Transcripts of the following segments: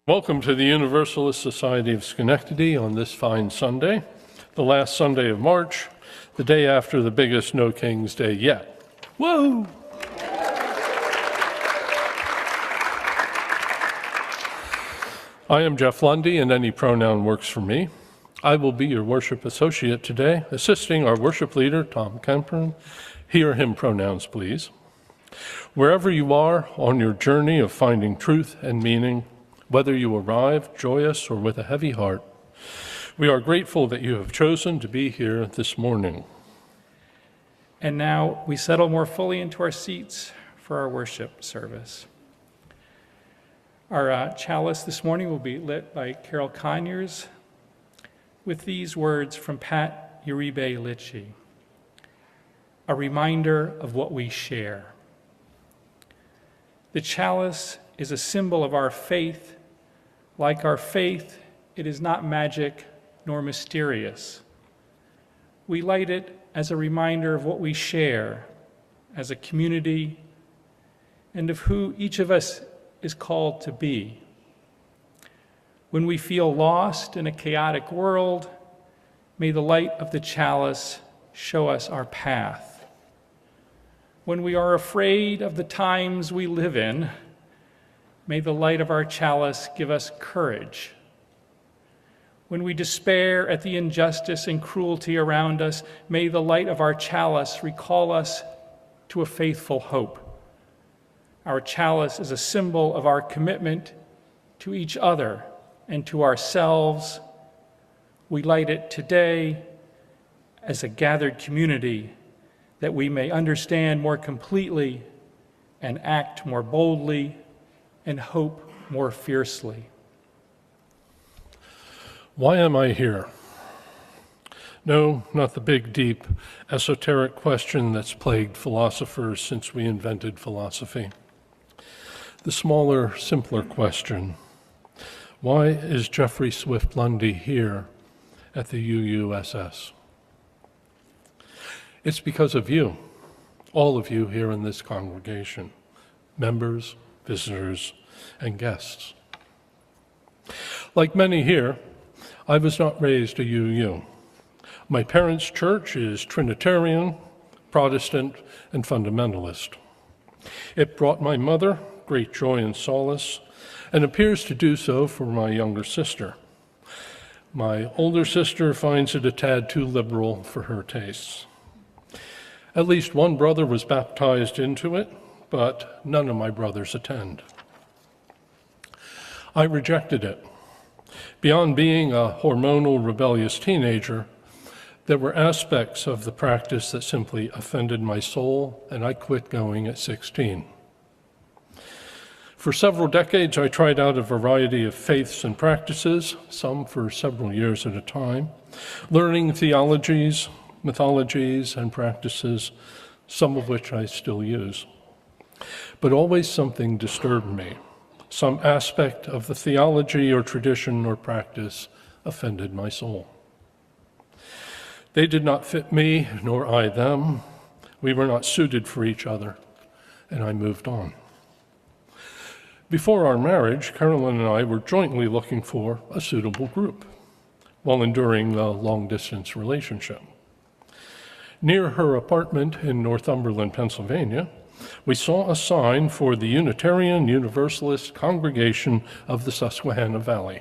Welcome to the Universalist Society of Schenectady on this fine Sunday, the last Sunday of March, the day after the biggest No Kings Day yet. Whoa! I am Geoff Lundy, and any pronoun works for me. I will be your worship associate today, assisting our worship leader, Tom Comparin. He or him pronouns, please. Wherever you are on your journey of finding truth and meaning, whether you arrive joyous or with a heavy heart, we are grateful that you have chosen to be here this morning. And now we settle more fully into our seats for our worship service. Our chalice this morning will be lit by Carol Conyers with these words from Pat Uribe Litchi, a reminder of what we share. The chalice is a symbol of our faith. Like our faith, it is not magic nor mysterious. We light it as a reminder of what we share as a community and of who each of us is called to be. When we feel lost in a chaotic world, may the light of the chalice show us our path. When we are afraid of the times we live in, may the light of our chalice give us courage. When we despair at the injustice and cruelty around us, may the light of our chalice recall us to a faithful hope. Our chalice is a symbol of our commitment to each other and to ourselves. We light it today as a gathered community that we may understand more completely and act more boldly and hope more fiercely. Why am I here? No, not the big, deep, esoteric question that's plagued philosophers since we invented philosophy. The smaller, simpler question: why is Jeffrey Swift Lundy here at the UUSS? It's because of you, all of you here in this congregation, members, visitors, and guests. Like many here, I was not raised a UU. My parents' church is Trinitarian, Protestant, and fundamentalist. It brought my mother great joy and solace, and appears to do so for my younger sister. My older sister finds it a tad too liberal for her tastes. At least one brother was baptized into it, but none of my brothers attend. I rejected it. Beyond being a hormonal, rebellious teenager, there were aspects of the practice that simply offended my soul, and I quit going at 16. For several decades, I tried out a variety of faiths and practices, some for several years at a time, learning theologies, mythologies, and practices, some of which I still use. But always something disturbed me. Some aspect of the theology or tradition or practice offended my soul. They did not fit me, nor I them. We were not suited for each other, and I moved on. Before our marriage, Carolyn and I were jointly looking for a suitable group while enduring a long-distance relationship. Near her apartment in Northumberland, Pennsylvania, we saw a sign for the Unitarian Universalist Congregation of the Susquehanna Valley.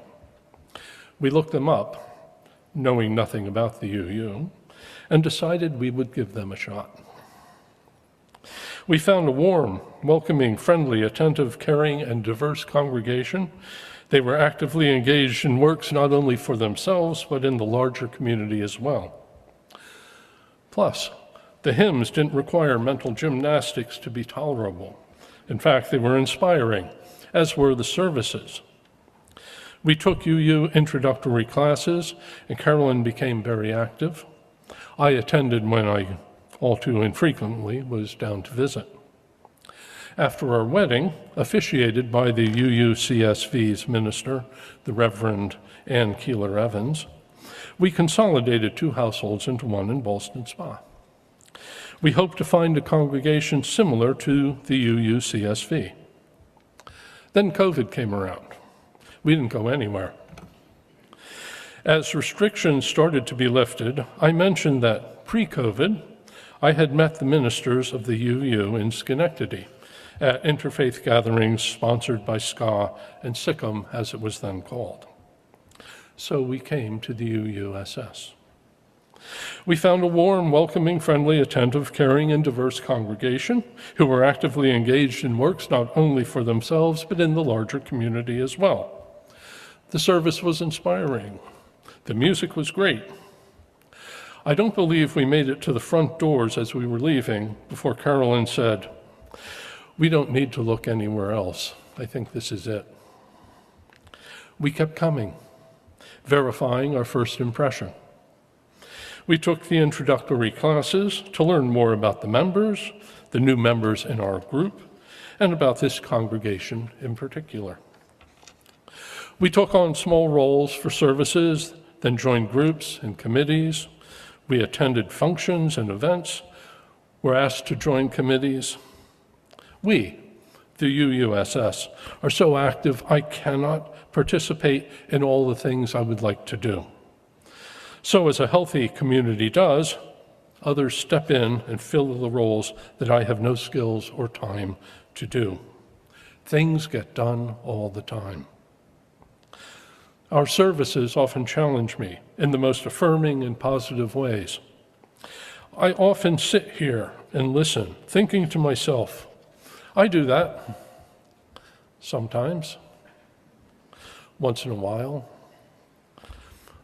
We looked them up, knowing nothing about the UU, and decided we would give them a shot. We found a warm, welcoming, friendly, attentive, caring, and diverse congregation. They were actively engaged in works not only for themselves, but in the larger community as well. Plus, the hymns didn't require mental gymnastics to be tolerable. In fact, they were inspiring, as were the services. We took UU introductory classes, and Carolyn became very active. I attended when I, all too infrequently, was down to visit. After our wedding, officiated by the UUCSV's minister, the Reverend Ann Keeler Evans, we consolidated two households into one in Ballston Spa. We hope to find a congregation similar to the UUCSV. Then COVID came around. We didn't go anywhere. As restrictions started to be lifted, I mentioned that pre-COVID, I had met the ministers of the UU in Schenectady at interfaith gatherings sponsored by SCA and SICM, as it was then called. So we came to the UUSS. We found a warm, welcoming, friendly, attentive, caring, and diverse congregation who were actively engaged in works not only for themselves, but in the larger community as well. The service was inspiring. The music was great. I don't believe we made it to the front doors as we were leaving before Carolyn said, "We don't need to look anywhere else. I think this is it." We kept coming, verifying our first impression. We took the introductory classes to learn more about the members, the new members in our group, and about this congregation in particular. We took on small roles for services, then joined groups and committees. We attended functions and events, were asked to join committees. We, the UUSS, are so active I cannot participate in all the things I would like to do. So as a healthy community does, others step in and fill the roles that I have no skills or time to do. Things get done all the time. Our services often challenge me in the most affirming and positive ways. I often sit here and listen, thinking to myself, I do that sometimes, once in a while.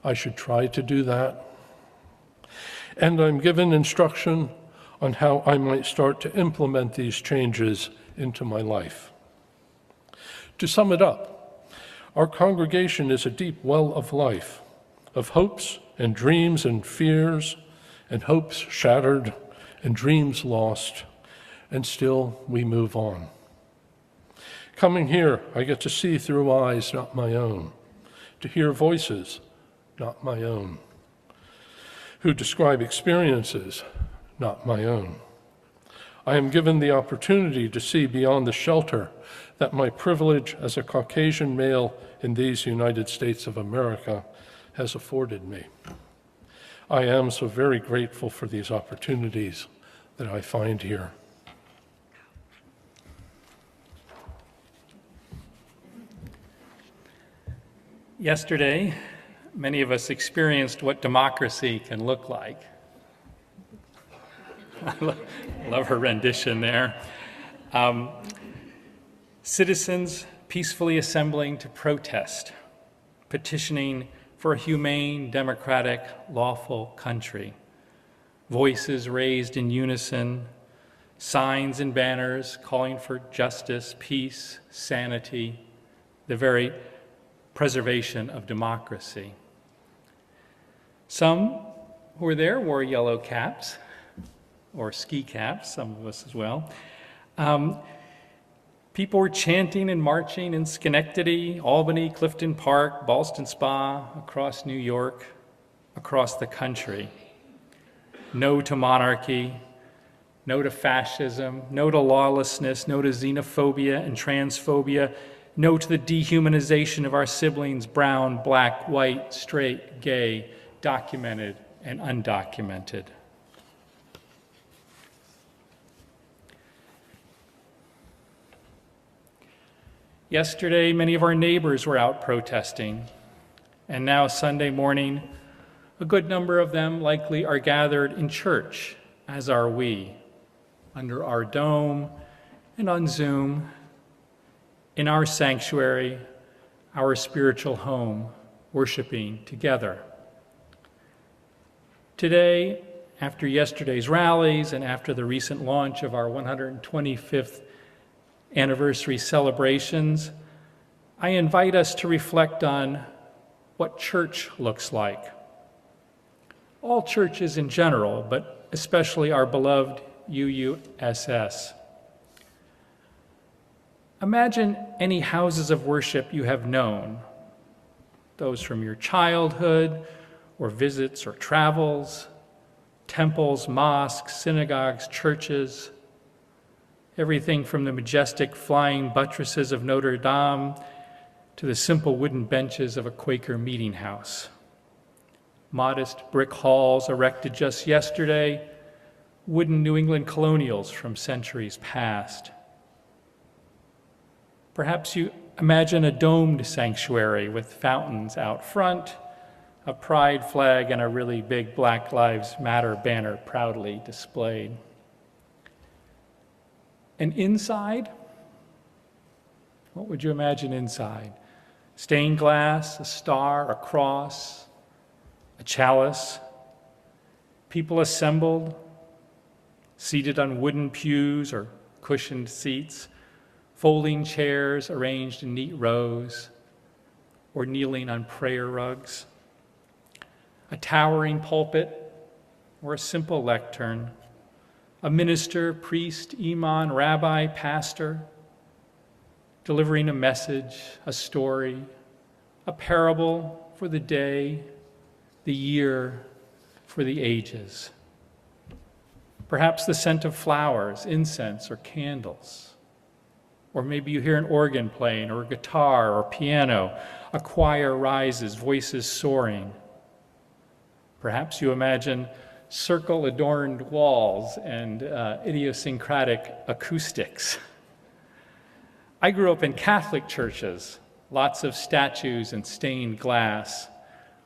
I should try to do that. And I'm given instruction on how I might start to implement these changes into my life. To sum it up, our congregation is a deep well of life, of hopes and dreams and fears, and hopes shattered and dreams lost, and still we move on. Coming here, I get to see through eyes not my own, to hear voices not my own, who describe experiences not my own. I am given the opportunity to see beyond the shelter that my privilege as a Caucasian male in these United States of America has afforded me. I am so very grateful for these opportunities that I find here. Yesterday, many of us experienced what democracy can look like. I love her rendition there. Citizens peacefully assembling to protest, petitioning for a humane, democratic, lawful country. Voices raised in unison, signs and banners calling for justice, peace, sanity, the very preservation of democracy. Some who were there wore yellow caps, or ski caps, some of us as well. People were chanting and marching in Schenectady, Albany, Clifton Park, Ballston Spa, across New York, across the country. No to monarchy, no to fascism, no to lawlessness, no to xenophobia and transphobia, no to the dehumanization of our siblings, brown, black, white, straight, gay, documented and undocumented. Yesterday, many of our neighbors were out protesting, and now Sunday morning, a good number of them likely are gathered in church, as are we, under our dome and on Zoom, in our sanctuary, our spiritual home, worshiping together. Today, after yesterday's rallies and after the recent launch of our 125th anniversary celebrations, I invite us to reflect on what church looks like. All churches in general, but especially our beloved UUSS. Imagine any houses of worship you have known, those from your childhood, or visits or travels, temples, mosques, synagogues, churches, everything from the majestic flying buttresses of Notre Dame to the simple wooden benches of a Quaker meeting house. Modest brick halls erected just yesterday, wooden New England colonials from centuries past. Perhaps you imagine a domed sanctuary with fountains out front, a pride flag, and a really big Black Lives Matter banner proudly displayed. And inside, what would you imagine inside? Stained glass, a star, a cross, a chalice, people assembled, seated on wooden pews or cushioned seats, folding chairs arranged in neat rows, or kneeling on prayer rugs, a towering pulpit or a simple lectern, a minister, priest, imam, rabbi, pastor, delivering a message, a story, a parable for the day, the year, for the ages. Perhaps the scent of flowers, incense, or candles. Or maybe you hear an organ playing, or a guitar, or piano. A choir rises, voices soaring. Perhaps you imagine circle-adorned walls and idiosyncratic acoustics. I grew up in Catholic churches, lots of statues and stained glass,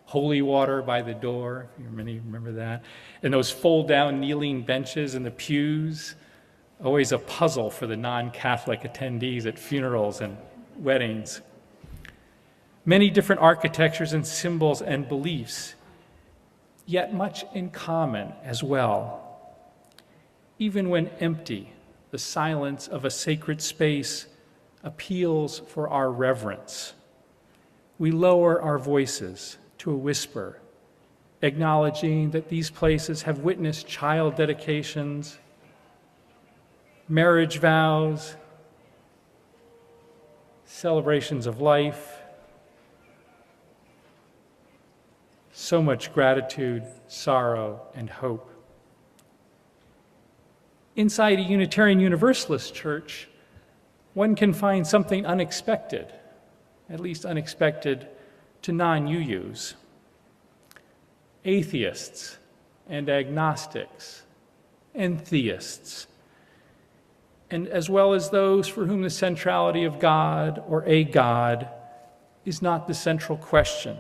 holy water by the door, many remember that, and those fold-down kneeling benches in the pews, always a puzzle for the non-Catholic attendees at funerals and weddings. Many different architectures and symbols and beliefs, yet much in common as well. Even when empty, the silence of a sacred space appeals for our reverence. We lower our voices to a whisper, acknowledging that these places have witnessed child dedications, marriage vows, celebrations of life, so much gratitude, sorrow, and hope. Inside a Unitarian Universalist church, one can find something unexpected, at least unexpected to non-UUs. Atheists and agnostics and theists, and as well as those for whom the centrality of God or a God is not the central question.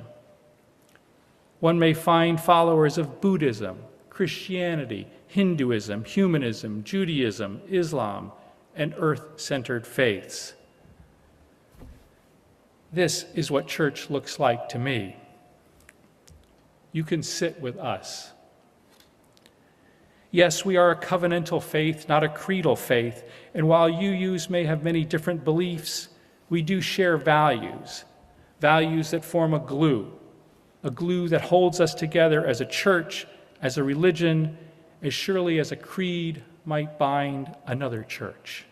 One may find followers of Buddhism, Christianity, Hinduism, humanism, Judaism, Islam, and earth-centered faiths. This is what church looks like to me. You can sit with us. Yes, we are a covenantal faith, not a creedal faith, and while UUs may have many different beliefs, we do share values that form a glue that holds us together as a church, as a religion, as surely as a creed might bind another church.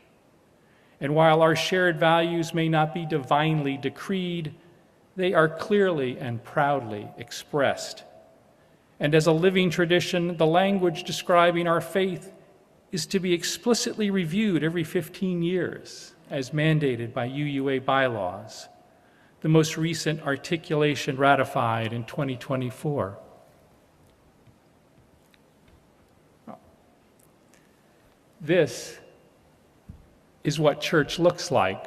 And while our shared values may not be divinely decreed, they are clearly and proudly expressed. And as a living tradition, the language describing our faith is to be explicitly reviewed every 15 years, as mandated by UUA bylaws, the most recent articulation ratified in 2024. This is what church looks like.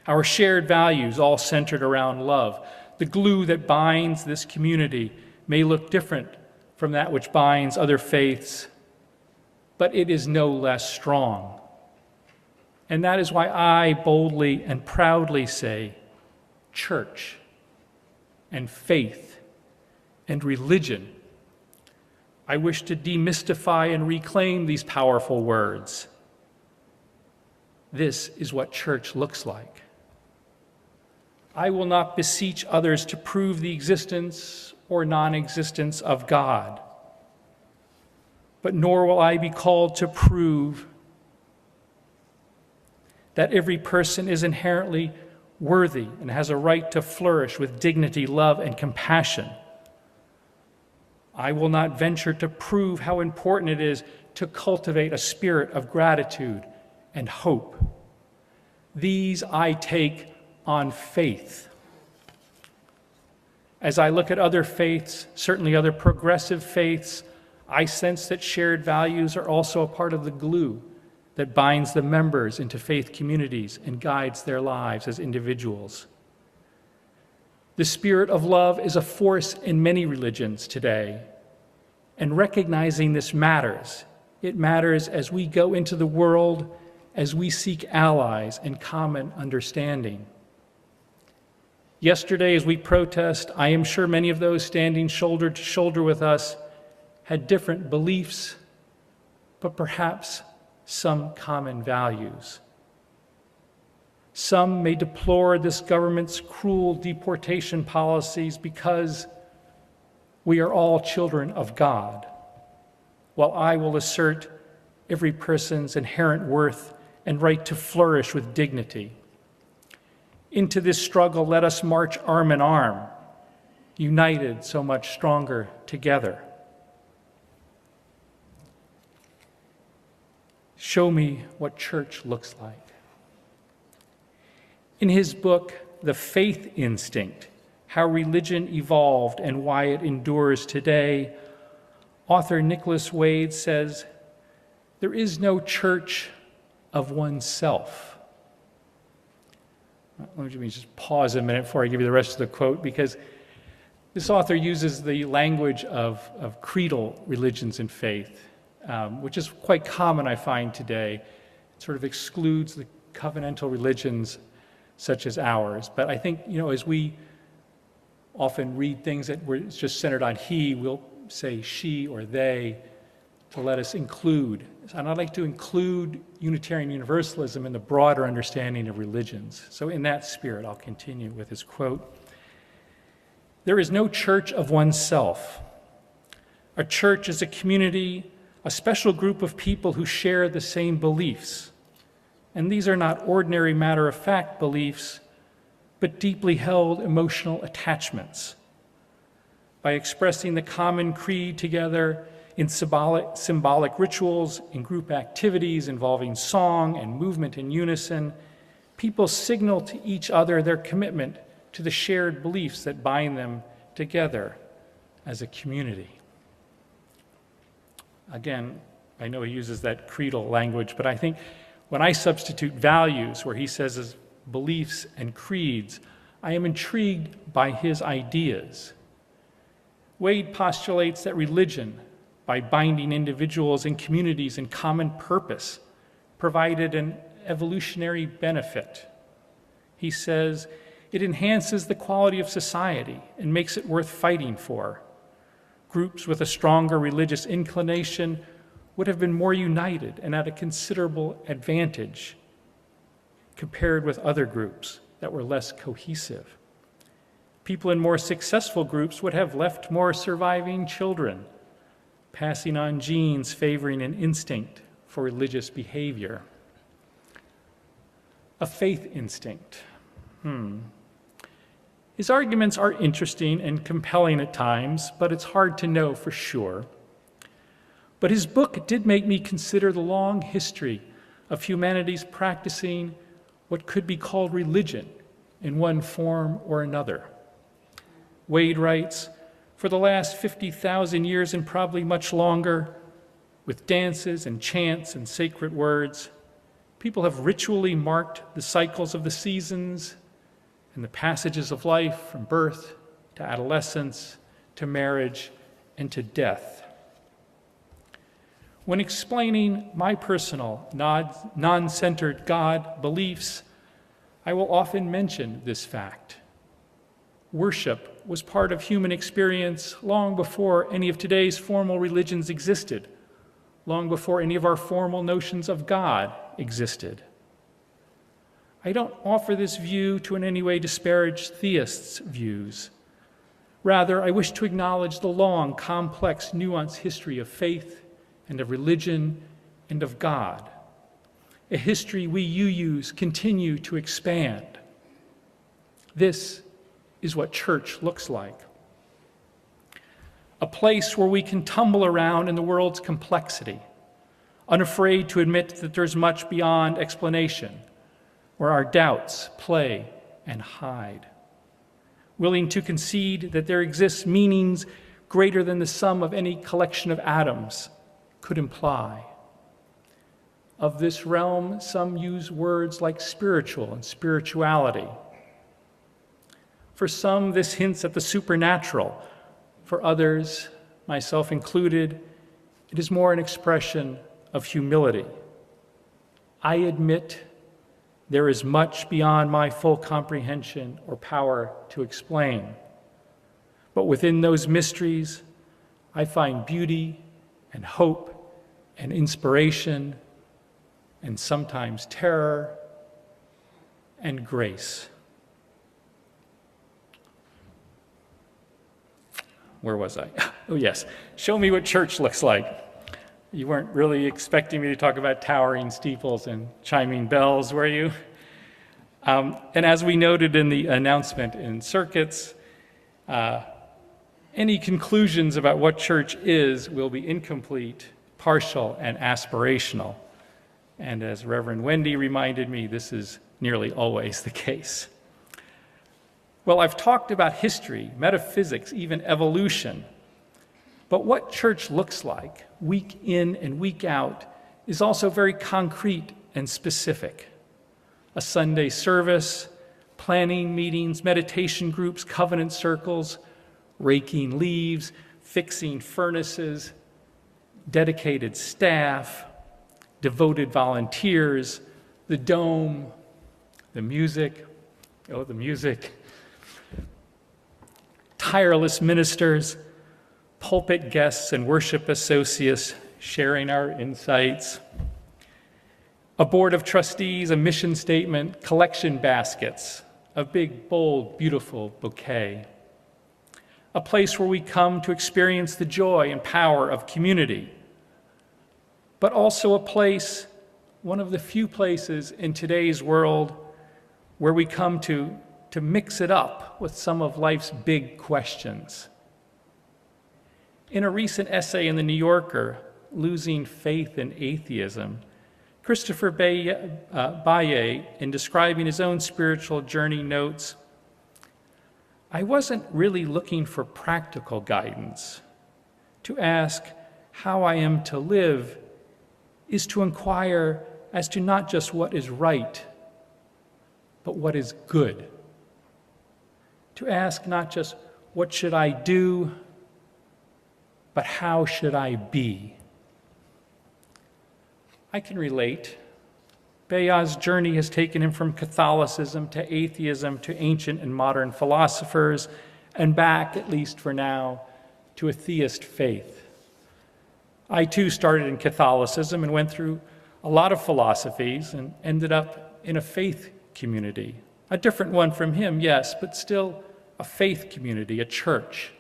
Our shared values all centered around love. The glue that binds this community may look different from that which binds other faiths, but it is no less strong. And that is why I boldly and proudly say church and faith and religion. I wish to demystify and reclaim these powerful words. This is what church looks like. I will not beseech others to prove the existence or non-existence of God, but nor will I be called to prove that every person is inherently worthy and has a right to flourish with dignity, love, and compassion. I will not venture to prove how important it is to cultivate a spirit of gratitude and hope, These I take on faith. As I look at other faiths, certainly other progressive faiths, I sense that shared values are also a part of the glue that binds the members into faith communities and guides their lives as individuals. The spirit of love is a force in many religions today, and recognizing this matters. It matters as we go into the world, as we seek allies and common understanding. Yesterday, as we protest, I am sure many of those standing shoulder to shoulder with us had different beliefs, but perhaps some common values. Some may deplore this government's cruel deportation policies because we are all children of God, while I will assert every person's inherent worth and right to flourish with dignity. Into this struggle, let us march arm in arm, united so much stronger together. Show me what church looks like. In his book, The Faith Instinct, How Religion Evolved and Why It Endures Today, author Nicholas Wade says, there is no church of oneself. Let me just pause a minute before I give you the rest of the quote, because this author uses the language of creedal religions and faith, which is quite common, I find, today. It sort of excludes the covenantal religions such as ours. But I think, as we often read things that were just centered on he, we'll say she or they to let us include. And I'd like to include Unitarian Universalism in the broader understanding of religions. So in that spirit, I'll continue with his quote. There is no church of oneself. A church is a community, a special group of people who share the same beliefs. And these are not ordinary matter-of-fact beliefs, but deeply held emotional attachments. By expressing the common creed together in symbolic rituals, in group activities involving song and movement in unison, people signal to each other their commitment to the shared beliefs that bind them together as a community. Again, I know he uses that creedal language, but I think when I substitute values, where he says as beliefs and creeds, I am intrigued by his ideas. Wade postulates that religion, by binding individuals and communities in common purpose, provided an evolutionary benefit. He says it enhances the quality of society and makes it worth fighting for. Groups with a stronger religious inclination would have been more united and at a considerable advantage compared with other groups that were less cohesive. People in more successful groups would have left more surviving children, passing on genes favoring an instinct for religious behavior. A faith instinct. His arguments are interesting and compelling at times, but it's hard to know for sure. But his book did make me consider the long history of humanity's practicing what could be called religion in one form or another. Wade writes, for the last 50,000 years and probably much longer, with dances and chants and sacred words, people have ritually marked the cycles of the seasons and the passages of life from birth to adolescence to marriage and to death. When explaining my personal non-centered God beliefs, I will often mention this fact. Worship was part of human experience long before any of today's formal religions existed, long before any of our formal notions of God existed. I don't offer this view to in any way disparage theists' views. Rather, I wish to acknowledge the long, complex, nuanced history of faith and of religion and of God, a history we UUs continue to expand. This is what church looks like. A place where we can tumble around in the world's complexity, unafraid to admit that there's much beyond explanation, where our doubts play and hide, willing to concede that there exists meanings greater than the sum of any collection of atoms could imply. Of this realm, some use words like spiritual and spirituality. For some, this hints at the supernatural. For others, myself included, it is more an expression of humility. I admit there is much beyond my full comprehension or power to explain. But within those mysteries, I find beauty and hope and inspiration and sometimes terror and grace. Where was I? Oh, yes. Show me what church looks like. You weren't really expecting me to talk about towering steeples and chiming bells, were you? And as we noted in the announcement in circuits, any conclusions about what church is will be incomplete, partial, and aspirational. And as Reverend Wendy reminded me, this is nearly always the case. Well, I've talked about history, metaphysics, even evolution. But what church looks like, week in and week out, is also very concrete and specific. A Sunday service, planning meetings, meditation groups, covenant circles, raking leaves, fixing furnaces, dedicated staff, devoted volunteers, the dome, the music, tireless ministers, pulpit guests and worship associates sharing our insights, a board of trustees, a mission statement, collection baskets, a big, bold, beautiful bouquet, a place where we come to experience the joy and power of community, but also a place, one of the few places in today's world where we come to mix it up with some of life's big questions. In a recent essay in The New Yorker, Losing Faith in Atheism, Christopher Baye, in describing his own spiritual journey, notes, "I wasn't really looking for practical guidance. To ask how I am to live is to inquire as to not just what is right, but what is good. To ask not just what should I do, but how should I be?" I can relate. Baya's journey has taken him from Catholicism to atheism to ancient and modern philosophers, and back, at least for now, to a theist faith. I too started in Catholicism and went through a lot of philosophies and ended up in a faith community. A different one from him, yes, but still a faith community, a church.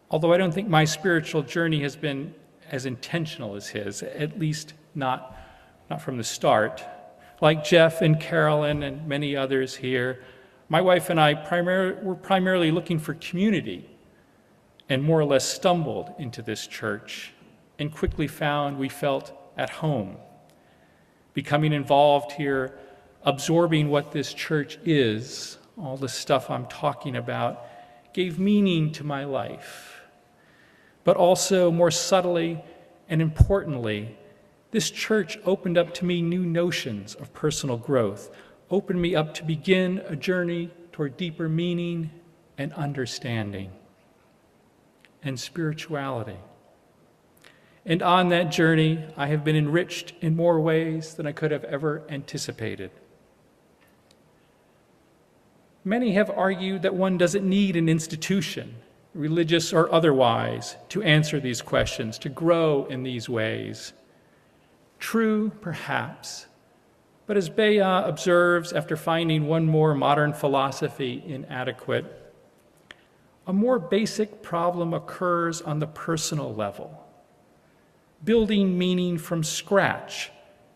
Although I don't think my spiritual journey has been as intentional as his, at least not from the start. Like Geoff and Carolyn and many others here, my wife and I were primarily looking for community and more or less stumbled into this church and quickly found we felt at home. Becoming involved here, absorbing what this church is, all the stuff I'm talking about, gave meaning to my life. But also, more subtly and importantly, this church opened up to me new notions of personal growth, opened me up to begin a journey toward deeper meaning and understanding and spirituality. And on that journey, I have been enriched in more ways than I could have ever anticipated. Many have argued that one doesn't need an institution, religious or otherwise, to answer these questions, to grow in these ways. True, perhaps, but as Baya observes after finding one more modern philosophy inadequate, a more basic problem occurs on the personal level. Building meaning from scratch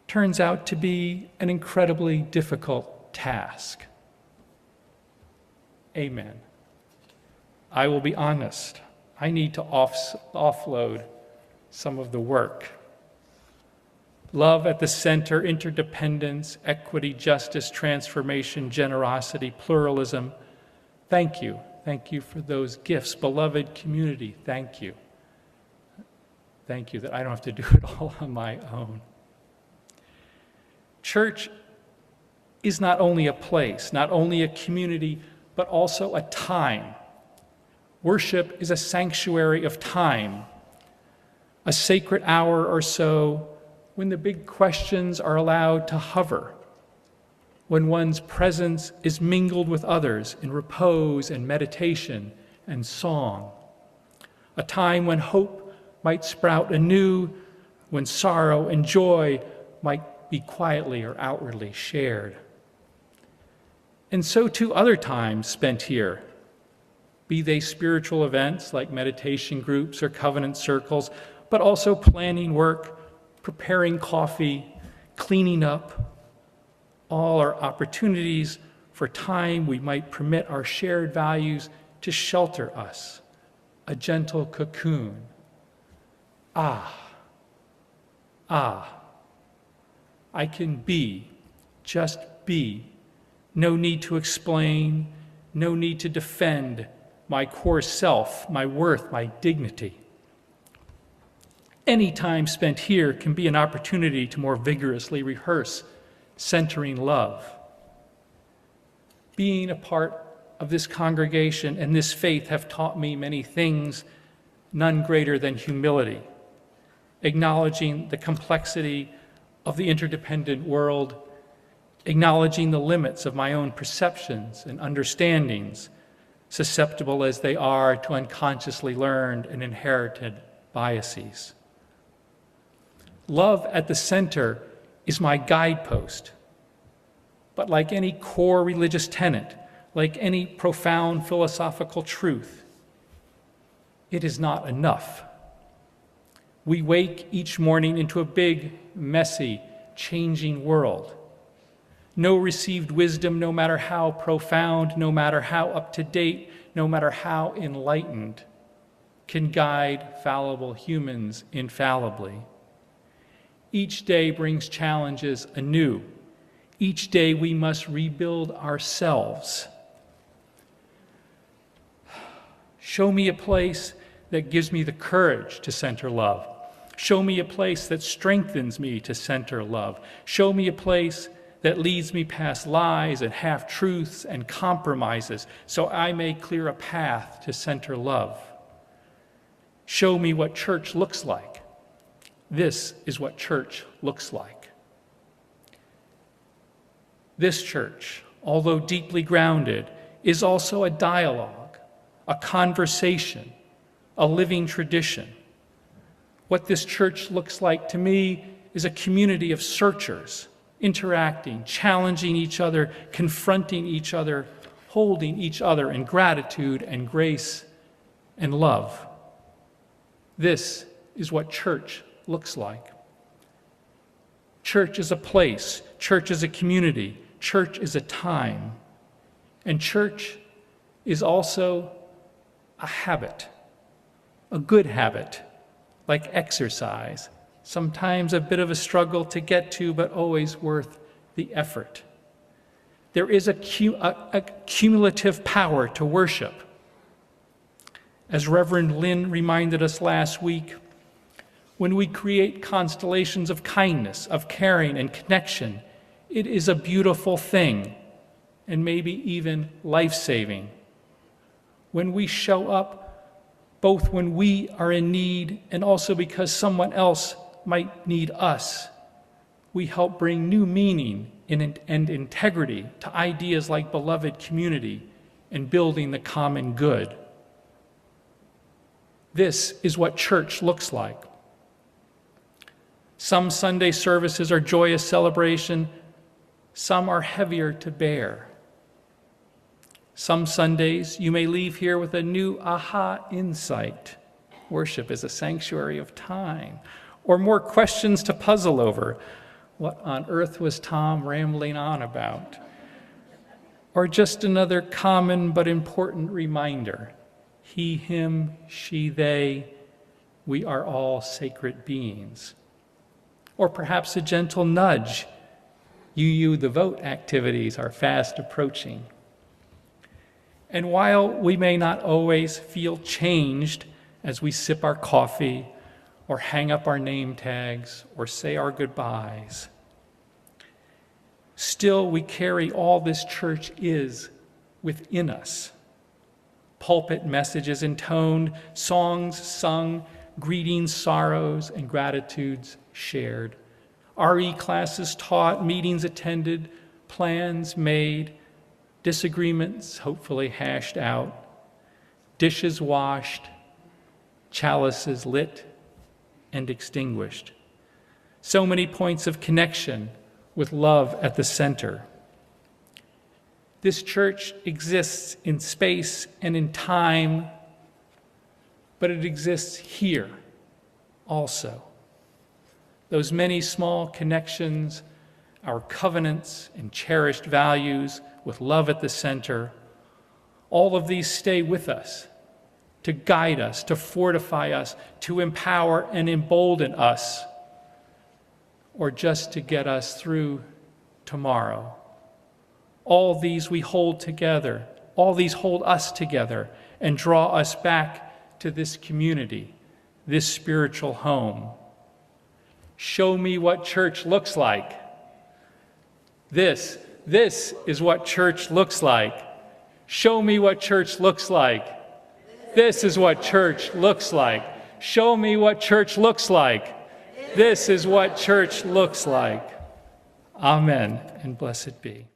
turns out to be an incredibly difficult task. Amen. I will be honest, I need to offload some of the work. Love at the center, interdependence, equity, justice, transformation, generosity, pluralism. Thank you. Thank you for those gifts. Beloved community, thank you. Thank you that I don't have to do it all on my own. Church is not only a place, not only a community, but also a time. Worship is a sanctuary of time, a sacred hour or so when the big questions are allowed to hover, when one's presence is mingled with others in repose and meditation and song, a time when hope might sprout anew, when sorrow and joy might be quietly or outwardly shared. And so too other times spent here, be they spiritual events like meditation groups or covenant circles, but also planning work, preparing coffee, cleaning up. All are opportunities for time we might permit our shared values to shelter us, a gentle cocoon. I can be, just be. No need to explain, no need to defend my core self, my worth, my dignity. Any time spent here can be an opportunity to more vigorously rehearse centering love. Being a part of this congregation and this faith have taught me many things, none greater than humility, acknowledging the complexity of the interdependent world, acknowledging the limits of my own perceptions and understandings, susceptible as they are to unconsciously learned and inherited biases. Love at the center is my guidepost. But like any core religious tenet, like any profound philosophical truth, it is not enough. We wake each morning into a big, messy, changing world. No received wisdom, no matter how profound, no matter how up to date, no matter how enlightened, can guide fallible humans infallibly. Each day brings challenges anew. Each day we must rebuild ourselves. Show me a place that gives me the courage to center love. Show me a place that strengthens me to center love. Show me a place that leads me past lies and half-truths and compromises so I may clear a path to center love. Show me what church looks like. This is what church looks like. This church, although deeply grounded, is also a dialogue, a conversation, a living tradition. What this church looks like to me is a community of searchers, interacting, challenging each other, confronting each other, holding each other in gratitude and grace and love. This is what church looks like. Church is a place, church is a community, church is a time, and church is also a habit, a good habit, like exercise, sometimes a bit of a struggle to get to, but always worth the effort. There is a cumulative power to worship. As Reverend Lynn reminded us last week, when we create constellations of kindness, of caring and connection, it is a beautiful thing, and maybe even life-saving. When we show up, both when we are in need and also because someone else might need us, we help bring new meaning and integrity to ideas like beloved community and building the common good. This is what church looks like. Some Sunday services are joyous celebration, some are heavier to bear. Some Sundays you may leave here with a new aha insight. Worship is a sanctuary of time. Or more questions to puzzle over. What on earth was Tom rambling on about? Or just another common but important reminder. He, him, she, they, we are all sacred beings. or perhaps a gentle nudge. The vote activities are fast approaching. And while we may not always feel changed as we sip our coffee or hang up our name tags or say our goodbyes, still we carry all this church is within us. Pulpit messages intoned, songs sung, greetings, sorrows, and gratitudes shared. RE classes taught, meetings attended, plans made, disagreements hopefully hashed out, dishes washed, chalices lit and extinguished. So many points of connection with love at the center. This church exists in space and in time, but it exists here also. Those many small connections, our covenants and cherished values with love at the center, all of these stay with us to guide us, to fortify us, to empower and embolden us, or just to get us through tomorrow. All these we hold together. All these hold us together and draw us back to this community, this spiritual home. Show me what church looks like. This is what church looks like. Show me what church looks like. This is what church looks like. Show me what church looks like. This is what church looks like. Amen, and blessed be.